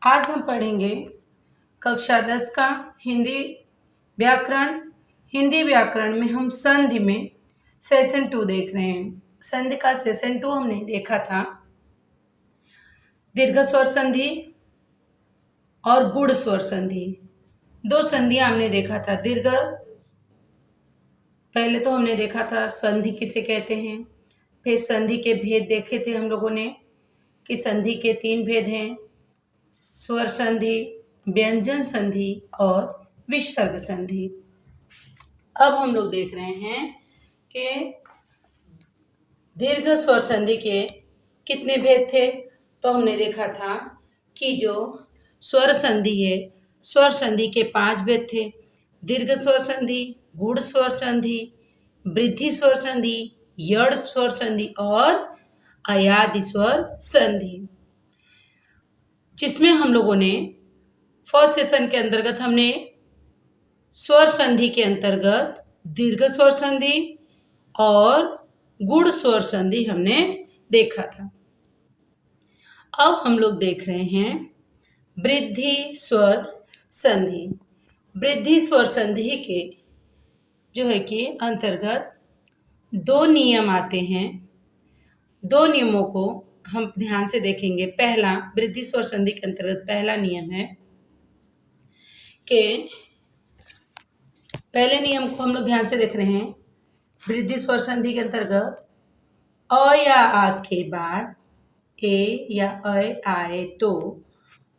आज हम पढ़ेंगे कक्षा 10 का हिंदी व्याकरण। हिंदी व्याकरण में हम संधि में सेशन 2 देख रहे हैं। संधि का सेशन 2 हमने देखा था दीर्घ स्वर संधि और गुण स्वर संधि। दो संधियां हमने देखा था। दीर्घ पहले तो हमने देखा था संधि किसे कहते हैं, फिर संधि के भेद देखे थे हम लोगों ने कि संधि के 3 भेद हैं, स्वर संधि, व्यंजन संधि और विसर्ग संधि। अब हम लोग देख रहे हैं कि दीर्घ स्वर संधि के कितने भेद थे। तो हमने देखा था कि जो स्वर संधि है, स्वर संधि के 5 भेद थे। दीर्घ स्वर संधि, गुण स्वर संधि, वृद्धि स्वर संधि, यड़ स्वर संधि और अयादि स्वर संधि, जिसमें हम लोगों ने फर्स्ट सेशन के अंतर्गत हमने स्वर संधि के अंतर्गत दीर्घ स्वर संधि और गुण स्वर संधि हमने देखा था। अब हम लोग देख रहे हैं वृद्धि स्वर संधि। वृद्धि स्वर संधि के जो है कि अंतर्गत 2 नियम आते हैं। 2 नियमों को हम ध्यान से देखेंगे। पहला, वृद्धि स्वर संधि के अंतर्गत पहला नियम है कि पहले नियम को हम लोग ध्यान से देख रहे हैं। वृद्धि स्वर संधि के अंतर्गत अ या आ के बाद ए या अय आए तो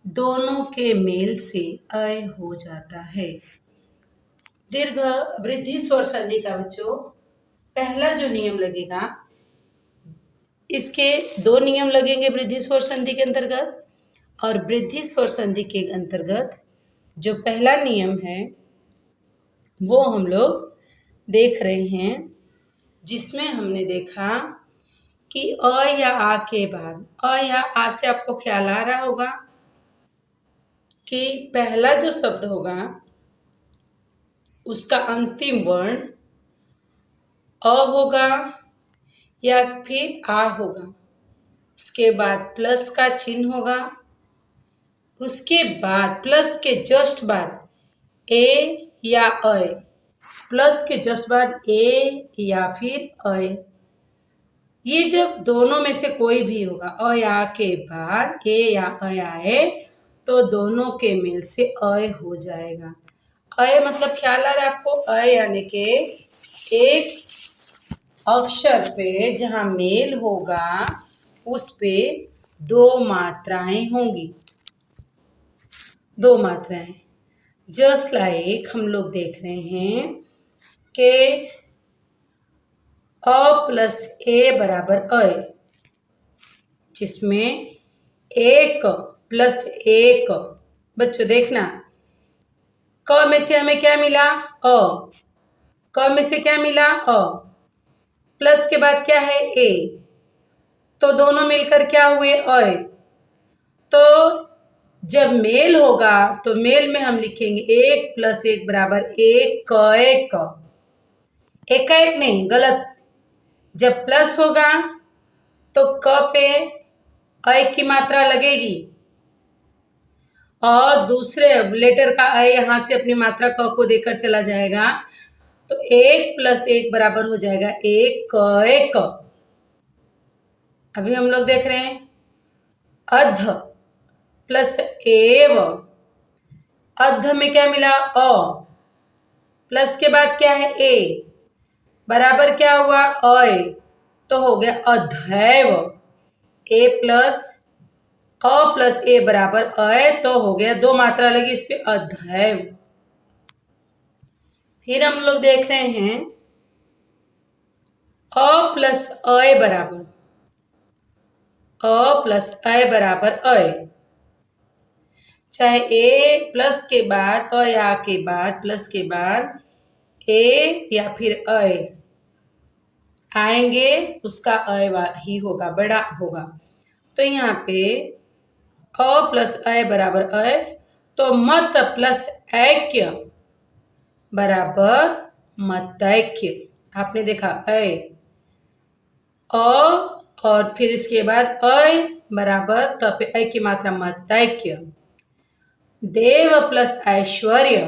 दोनों के मेल से अय हो जाता है। दीर्घ वृद्धि स्वर संधि का बच्चों पहला जो नियम लगेगा, इसके 2 नियम लगेंगे वृद्धि स्वर संधि के अंतर्गत। और वृद्धि स्वर संधि के अंतर्गत जो पहला नियम है वो हम लोग देख रहे हैं, जिसमें हमने देखा कि अ या आ के बाद, अ या आ से आपको ख्याल आ रहा होगा कि पहला जो शब्द होगा उसका अंतिम वर्ण अ होगा या फिर आ होगा। उसके बाद प्लस का चिन्ह होगा। उसके बाद प्लस के जस्ट बाद ए या अय, प्लस के जस्ट बाद ए या फिर अय। ये जब दोनों में से कोई भी होगा, अ या के बाद ए या अय आए तो दोनों के मेल से अय हो जाएगा। अय मतलब ख्याल आ रहा है आपको? अय यानी के एक अक्षर पे जहां मेल होगा उस पे 2 मात्राएं होंगी। 2 मात्राएं। जस्ट लाइक हम लोग देख रहे हैं कि अ प्लस ए बराबर अय, जिसमें 1 प्लस 1, बच्चों देखना, क में से हमें क्या मिला? अ। क में से क्या मिला? अ। प्लस के बाद क्या है? ए। तो दोनों मिलकर क्या हुए? अय। तो जब मेल होगा तो मेल में हम लिखेंगे 1 प्लस 1 बराबर 1 क एक। एका एक नहीं, गलत। जब प्लस होगा तो क पे अय की मात्रा लगेगी और दूसरे लेटर का अय यहां से अपनी मात्रा क को देकर चला जाएगा। तो 1 प्लस 1 बराबर हो जाएगा 1 क एक। अभी हम लोग देख रहे हैं अध प्लस एव। अध में क्या मिला? अ। प्लस के बाद क्या है? ए। बराबर क्या हुआ? अय। तो हो गया अधैव। ए प्लस अ प्लस ए बराबर अय, तो हो गया 2 मात्रा लगी इस पे, अधैव। फिर हम लोग देख रहे हैं अ प्लस अय बराबर, अ प्लस अय बराबर अय। चाहे ए प्लस के बाद अ या के बाद प्लस के बाद ए या फिर अय आएंगे, उसका अय ही होगा, बड़ा होगा। तो यहाँ पे अ प्लस अय बराबर अय, तो मत प्लस ऐक्य बराबर मतैक्य। आपने देखा अय, अ और फिर इसके बाद अय बराबर तब पे अय की मात्रा मतैक्य। देव प्लस ऐश्वर्य।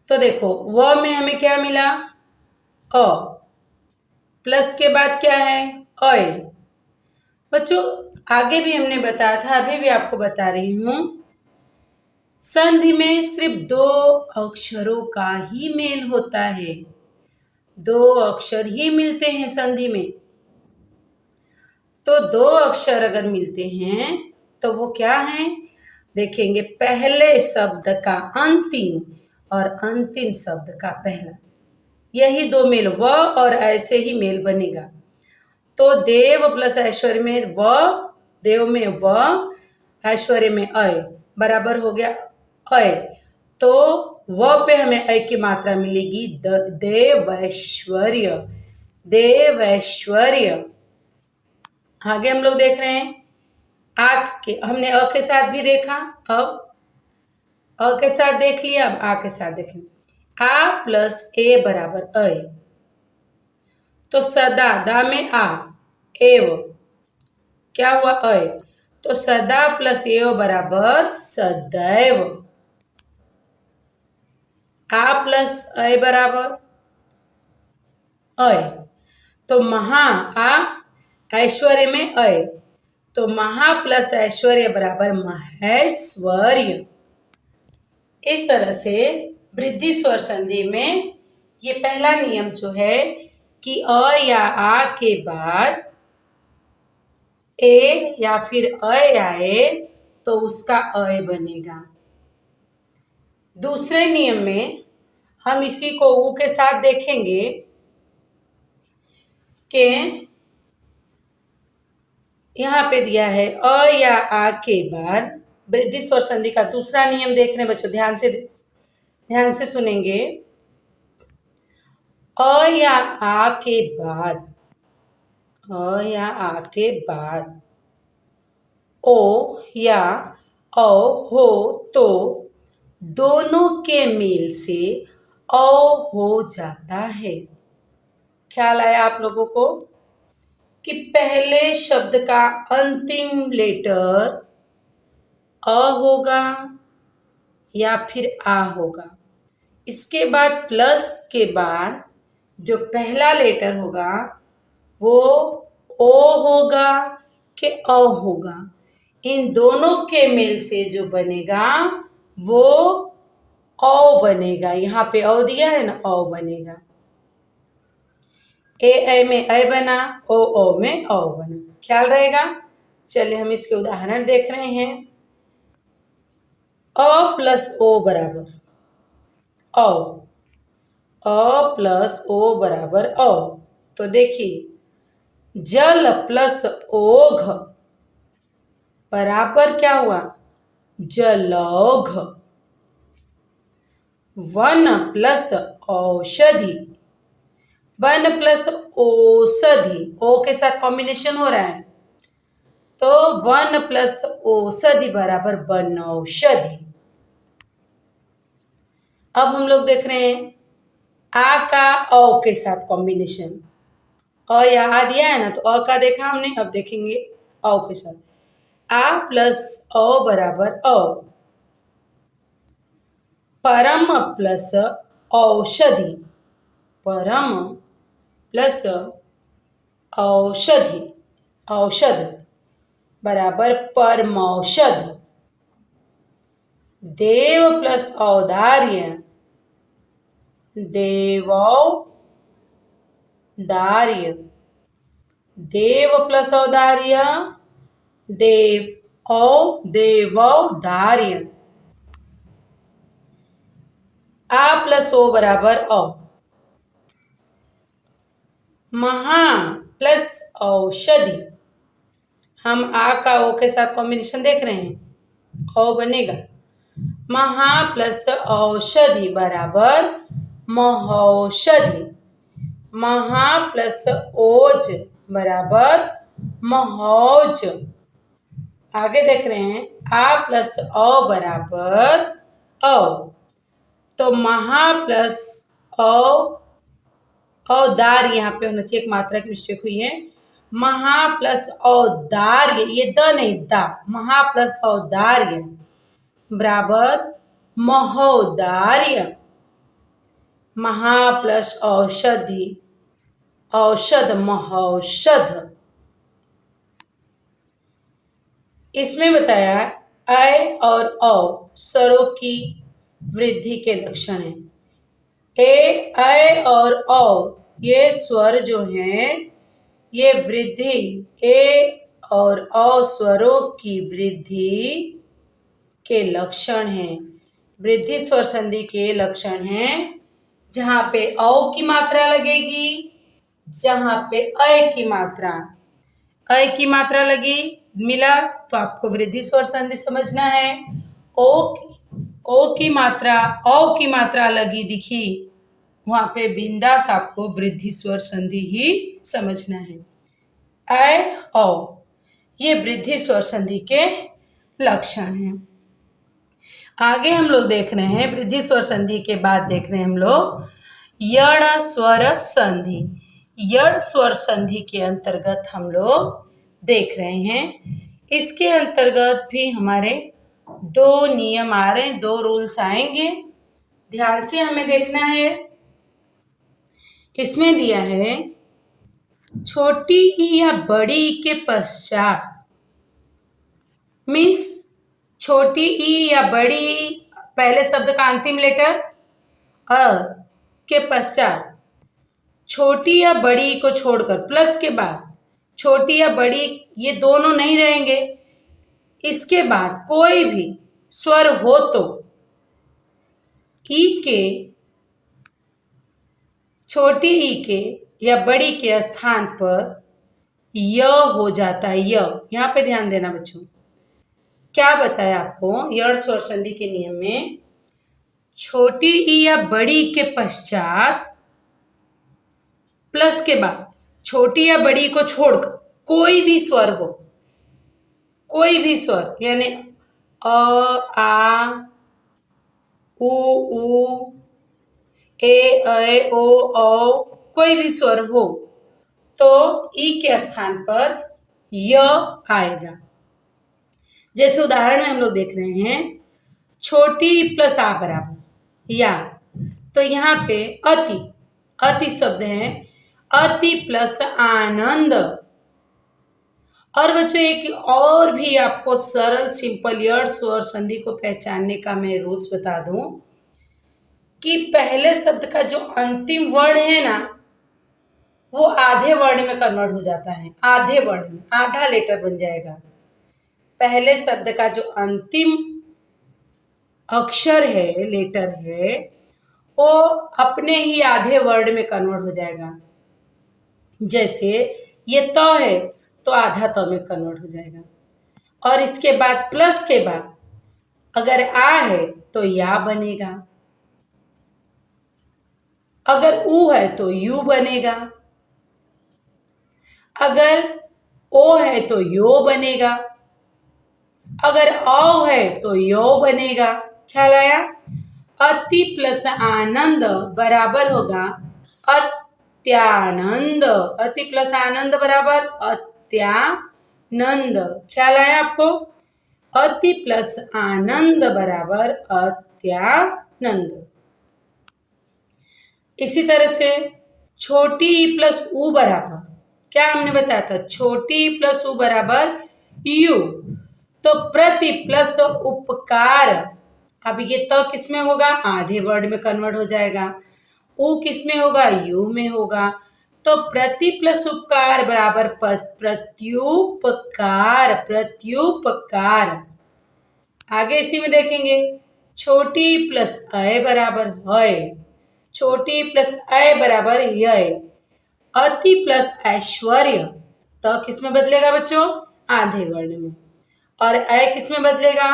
तो देखो व में हमें क्या मिला, अ, प्लस के बाद क्या है, अय। बच्चों आगे भी हमने बताया था, अभी भी आपको बता रही हूं, संधि में सिर्फ दो अक्षरों का ही मेल होता है, दो अक्षर ही मिलते हैं संधि में। तो दो अक्षर अगर मिलते हैं तो वो क्या है, देखेंगे पहले शब्द का अंतिम और अंतिम शब्द का पहला, यही दो मेल, व और ऐसे ही मेल बनेगा। तो देव प्लस ऐश्वर्य में व, देव में व, ऐश्वर्य में अय बराबर हो गया अय। तो व पे हमें अय की मात्रा मिलेगी देवैश्वर्य, देवैश्वर्य। आगे हम लोग देख रहे हैं आ के, हमने अ के साथ भी देखा, अब अ के साथ देख लिया, अब आ के साथ देख लिया। आ प्लस ए बराबर अय। तो सदा, दा में आ, एव, क्या हुआ अय। तो सदा प्लस एव बराबर सदैव। आ प्लस अय बराबर अय। तो महा, आ ऐश्वर्य में अय, तो महा प्लस ऐश्वर्य बराबर महेश्वर्य। इस तरह से वृद्धि स्वर संधि में ये पहला नियम जो है कि अ या आ के बाद ए या फिर अय आए तो उसका अय बनेगा। दूसरे नियम में हम इसी को उ के साथ देखेंगे कि यहाँ पे दिया है अ या आ के बाद वृद्धि स्वर संधि का दूसरा नियम देख रहे हैं बच्चों, ध्यान से सुनेंगे। अ या आ के बाद, अ या आ के बाद ओ या औ हो तो दोनों के मेल से औ हो जाता है। ख्याल आया आप लोगों को कि पहले शब्द का अंतिम लेटर अ होगा या फिर आ होगा, इसके बाद प्लस के बाद जो पहला लेटर होगा वो ओ होगा कि अ होगा, इन दोनों के मेल से जो बनेगा वो औ बनेगा। यहाँ पे औ दिया है ना, औ बनेगा। ए ऐ में ऐ बना, ओ ओ में औ बना, ख्याल रहेगा। चलिए हम इसके उदाहरण देख रहे हैं। अ प्लस ओ बराबर औ, अ प्लस ओ बराबर औ। तो देखिए जल प्लस ओघ बराबर क्या हुआ, जलौघ। वन प्लस औषधि, वन प्लस औषधि, ओ के साथ कॉम्बिनेशन हो रहा है, तो वन प्लस औषधि बराबर बनौषधि। अब हम लोग देख रहे हैं आ का औ के साथ कॉम्बिनेशन, अ या आ दिया है ना, तो अ का देखा हमने, अब देखेंगे औ के साथ। आ प्लस औ बराबर औ, परम प्लस औषधि, परम प्लस औषधि, औषध बराबर परमौषध। देव प्लस औदार्य, देवौदार्य, देव प्लस औदार्य, देवौदार्य। आ प्लस ओ बराबर औ, महा प्लस औषधि, हम आ का ओ के साथ कॉम्बिनेशन देख रहे हैं, औ बनेगा। महा प्लस औषधि बराबर महौषधि, महा प्लस ओज बराबर महौज। आगे देख रहे हैं आ प्लस औ बराबर औ, तो महा प्लस औ, औदार यहाँ पे होना चाहिए, एक मात्रा की मिस्टेक हुई है, महा प्लस औदार्य, ये द नहीं दा, महा प्लस औदार्य बराबर महोदार्य। महा प्लस औषधि, औषध महौषध। इसमें बताया अय और औ स्वरों की वृद्धि के लक्षण है। ए, अय और औ ये स्वर जो हैं ये वृद्धि, ए और औ स्वरों की वृद्धि के लक्षण हैं। वृद्धि स्वर संधि के लक्षण हैं जहां पे औ की मात्रा लगेगी, जहां पे अय की मात्रा, अय की मात्रा लगी मिला तो आपको वृद्धि स्वर संधि समझना है। ओ की मात्रा, औ की मात्रा लगी दिखी, वहां पे बिंदास आपको वृद्धि स्वर संधि ही समझना है। अय औ ये वृद्धि स्वर संधि के लक्षण हैं। आगे हम लोग देख रहे हैं वृद्धि स्वर संधि के बाद देख रहे हैं हम लोग यण स्वर संधि। यण स्वर संधि के अंतर्गत हम लोग देख रहे हैं, इसके अंतर्गत भी हमारे दो नियम आ रहे हैं, दो रूल्स आएंगे, ध्यान से हमें देखना है। इसमें दिया है छोटी ई या बड़ी ई के पश्चात, मीन्स छोटी ई या बड़ी ई पहले शब्द का अंतिम लेटर अ के पश्चात छोटी या बड़ी को छोड़कर प्लस के बाद छोटी या बड़ी ये दोनों नहीं रहेंगे, इसके बाद कोई भी स्वर हो तो ई के, छोटी ई के या बड़ी के स्थान पर य हो जाता है। य यहाँ पे ध्यान देना बच्चों, क्या बताया आपको यण स्वर संधि के नियम में, छोटी ई या बड़ी के पश्चात प्लस के बाद छोटी या बड़ी को छोड़कर कोई भी स्वर हो, कोई भी स्वर यानी अ, आ, उ, ए, ऐ, ओ, औ, कोई भी स्वर हो तो ई के स्थान पर य आएगा। जैसे उदाहरण में हम लोग देख रहे हैं छोटी प्लस आ बराबर या, तो यहाँ पे अति, अति शब्द है, अति प्लस आनंद। और बच्चों एक और भी आपको सरल सिंपल यण स्वर संधि को पहचानने का मैं रूल्स बता दूं कि पहले शब्द का जो अंतिम वर्ण है ना वो आधे वर्ण में कन्वर्ट हो जाता है, आधे वर्ण में आधा लेटर बन जाएगा। पहले शब्द का जो अंतिम अक्षर है, लेटर है, वो अपने ही आधे वर्ण में कन्वर्ट हो जाएगा। जैसे ये त है तो आधा त में कन्वर्ट हो जाएगा, और इसके बाद प्लस के बाद अगर आ है तो या बनेगा, अगर उ है तो यू बनेगा, अगर ओ है तो यो बनेगा, अगर औ है तो यो बनेगा। ख्याल आया? अति प्लस आनंद बराबर होगा अत्यानंद, अति प्लस आनंद बराबर अत्यानंद। ख्याल आया आपको? अति प्लस आनंद बराबर अत्यानंद। इसी तरह से छोटी ई प्लस उ बराबर, क्या हमने बताया था, छोटी ई प्लस उ बराबर यू, तो प्रति प्लस उपकार, अब ये तो किसमें होगा, आधे वर्ड में कन्वर्ट हो जाएगा, उ किसमें होगा, यू में होगा, तो प्रति प्लस उपकार बराबर प्रत्युपकार, प्रत्युपकार। आगे इसी में देखेंगे छोटी प्लस अय बराबर है, छोटी प्लस अय बराबर य, अति प्लस ऐश्वर्य, तो किसमें बदलेगा बच्चों, आधे वर्ण में, और अय किसमें बदलेगा,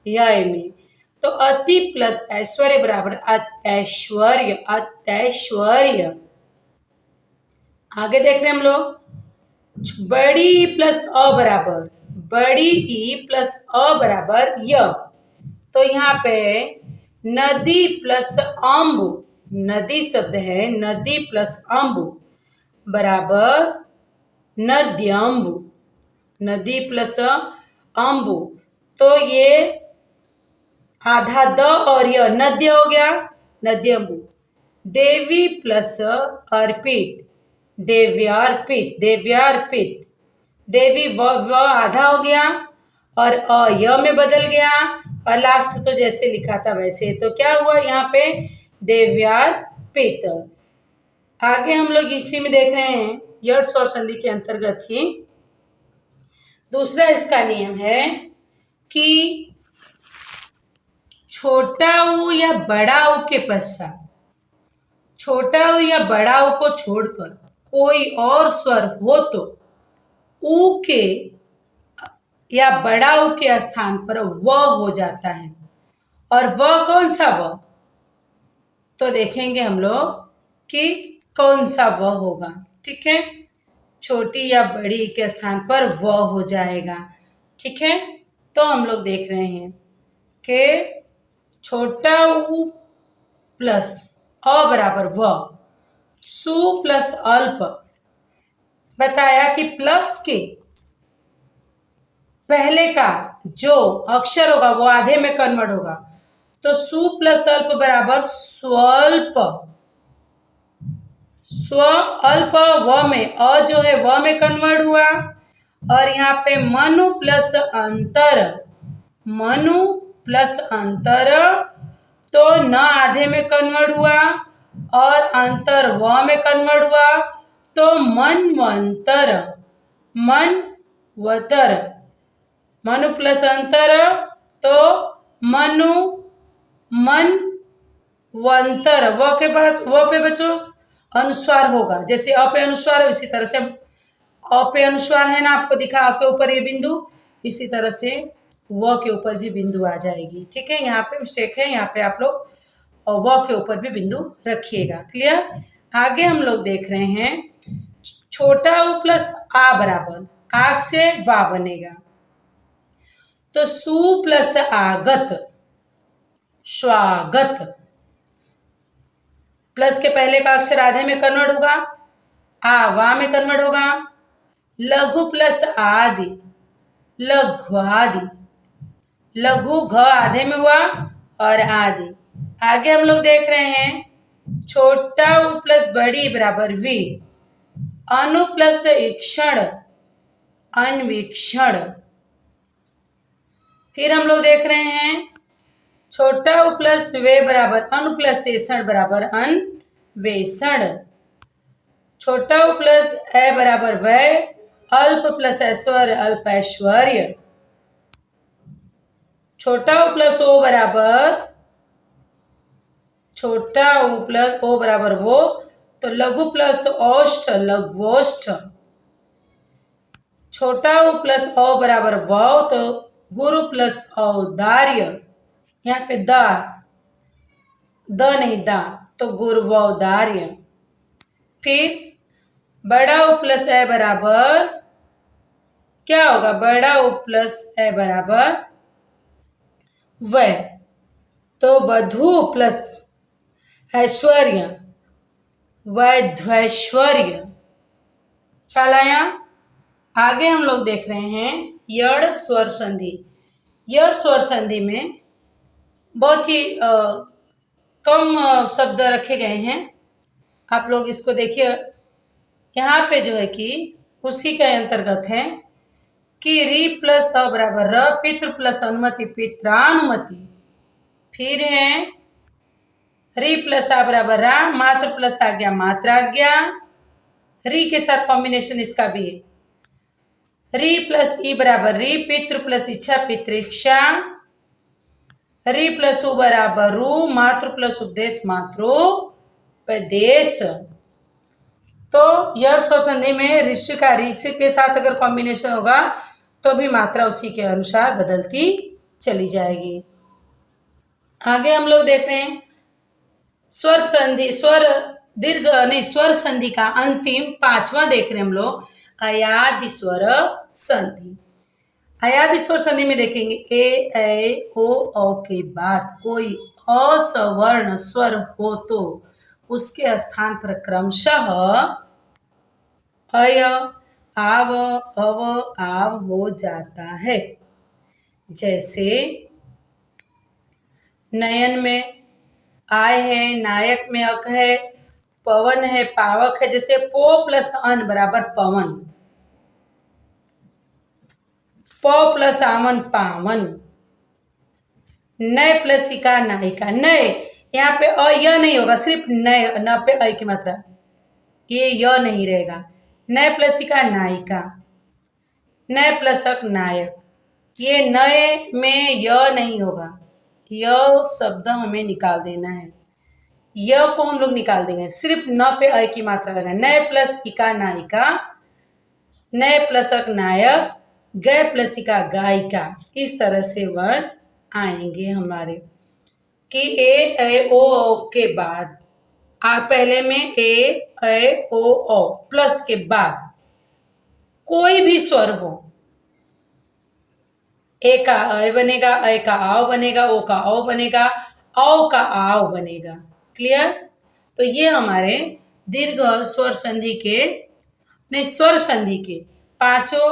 य में, तो अति प्लस ऐश्वर्य बराबर अतैश्वर्य, अतैश्वर्य। आगे देख रहे हैं हम लोग बड़ी प्लस अ बराबर, बड़ी ई प्लस अ बराबर य, तो यहाँ पे नदी प्लस अम्ब, नदी शब्द है, नदी प्लस अम्ब बराबर नद्यम्बु, नदी प्लस अम्बु, तो ये आधा द और य नद्य हो गया, नद्यम्बु। देवी प्लस अर्पित, देव्यार्पित, देव्यार्पित। देवी व आधा हो गया और य में बदल गया और लास्ट तो जैसे लिखा था वैसे, तो क्या हुआ यहाँ पे देव्यार्पित। आगे हम लोग इसी में देख रहे हैं यड़ स्वर संधि के अंतर्गत ही दूसरा इसका नियम है कि छोटा ऊ या बड़ा ऊ के पश्चात, छोटा ऊ या बड़ा ऊ को छोड़कर कोई और स्वर हो तो ऊ के या बड़ा ऊ के स्थान पर व हो जाता है। और व कौन सा व, तो देखेंगे हम लोग कि कौन सा व होगा। ठीक है, छोटी या बड़ी के स्थान पर व हो जाएगा। ठीक है, तो हम लोग देख रहे हैं कि छोटा ऊ प्लस अ बराबर व, सु प्लस अल्प। बताया कि प्लस के पहले का जो अक्षर होगा वो आधे में कन्वर्ट होगा, तो सु प्लस अल्प बराबर स्वल्प। स्व अल्प व में, अ जो है व में कन्वर्ट हुआ और यहाँ पे मनु प्लस अंतर, मनु प्लस अंतर, तो न आधे में कन्वर्ट हुआ और अंतर व में कन्वर्ट हुआ, तो मनवंतर, मनवतर। मनु प्लस अंतर तो मनु मनवंतर। व के पास व पे बच्चों अनुस्वार होगा, जैसे अ पे अनुस्वार है इसी तरह से अ पे अनुस्वार है ना, आपको दिखा अ के ऊपर ये बिंदु, इसी तरह से व के ऊपर भी बिंदु आ जाएगी। ठीक है, यहाँ पे मिस्टेक है, यहाँ पे आप लोग व के ऊपर भी बिंदु रखिएगा। क्लियर। आगे हम लोग देख रहे हैं छोटा ऊ प्लस आ बराबर आग से वा बनेगा, तो सु प्लस आगत, स्वागत। प्लस के पहले का अक्षर आधे में कन्वर्ट होगा, आ वा में कन्वर्ट होगा। लघु प्लस आदि, लघ्वादि। लघु घ आधे में हुआ और आदि। आगे हम लोग देख रहे हैं छोटा ऊ प्लस बड़ी बराबर वी, अनु प्लस ईक्षण, अन्वीक्षण। फिर हम लोग देख रहे हैं छोटा ऊ प्लस वे बराबर अनु प्लस ऐसण बराबर अन्वेषण। छोटा ऊ प्लस ए बराबर वै, अल्प प्लस ऐश्वर्य अल्प ऐश्वर्य। छोटा ऊ प्लस ओ बराबर, छोटा ऊ प्लस ओ बराबर वो, तो लघु प्लस औष्ठ लघ्वोष्ठ। छोटा ऊ प्लस औ बराबर व, तो गुरु प्लस औदार्य। यहाँ पे द नहीं दा, तो गुरुवौदार्य। फिर बड़ा ऊ प्लस ए बराबर क्या होगा, बड़ा ऊ प्लस ए बराबर वै, तो वधु प्लस ऐश्वर्य, वैधैश्वर्य। ख्याल आया। आगे हम लोग देख रहे हैं यड़ स्वर संधि। यड़ स्वर संधि में बहुत ही कम शब्द रखे गए हैं, आप लोग इसको देखिए। यहाँ पे जो है कि उसी के अंतर्गत है कि री प्लस अ बराबर र, पितृ प्लस अनुमति पित्रानुमति। फिर है री प्लस आ बराबर रा, मातृ प्लस आज्ञा मात्राज्ञा। री के साथ कॉम्बिनेशन इसका भी है। री प्लस ई बराबर री, पितृ प्लस इच्छा पितृक्षा। री प्लस उ बराबर रू, मातृ प्लस उपदेश मातृपदेश। तो यह स्वर संधि में ऋषि का ऋषि के साथ अगर कॉम्बिनेशन होगा तो भी मात्रा उसी के अनुसार बदलती चली जाएगी। आगे हम लोग देख रहे हैं स्वर संधि, स्वर दीर्घ नहीं, स्वर संधि का अंतिम पांचवा देख रहे हैं हम लोग, अयादि स्वर संधि। अयादि स्वर संधि में देखेंगे ए ऐ ओ औ के बाद कोई असवर्ण स्वर हो तो उसके स्थान पर क्रमशः अय, आव अव आव हो जाता है। जैसे नयन में आय है, नायक में अक है, पवन है, पावक है। जैसे पो प्लस अन बराबर पवन, प प्लस आमन पावन, नय प्लस इका नायिका। नय यहाँ पे अ य नहीं होगा, सिर्फ नय, न पे अ की मात्रा, ये य नहीं रहेगा। नय प्लस इका नायिका, नय प्लस अक नायक। ये नए में य नहीं होगा, य शब्द हमें निकाल देना है, य को हम लोग निकाल देंगे, सिर्फ न पे अ की मात्रा लगा। नय प्लस इका नायिका, नय प्लस अक नायक, गय प्लस इका गायिका। इस तरह से वर्ड आएंगे हमारे कि ए ओ के बाद पहले में ए ओ प्लस के बाद कोई भी स्वर हो, ए का अ बनेगा, अ का आओ बनेगा, ओ का औ बनेगा, औ का आओ बनेगा। क्लियर? तो ये हमारे दीर्घ स्वर संधि के, नहीं, स्वर संधि के पांचों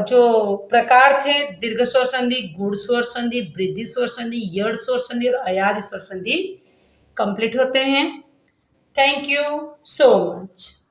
जो प्रकार थे, दीर्घ स्वर संधि, गुण स्वर संधि, वृद्धि स्वर संधि, यड़ स्वर संधि और अयादि स्वर संधि, कंप्लीट होते हैं। Thank you so much.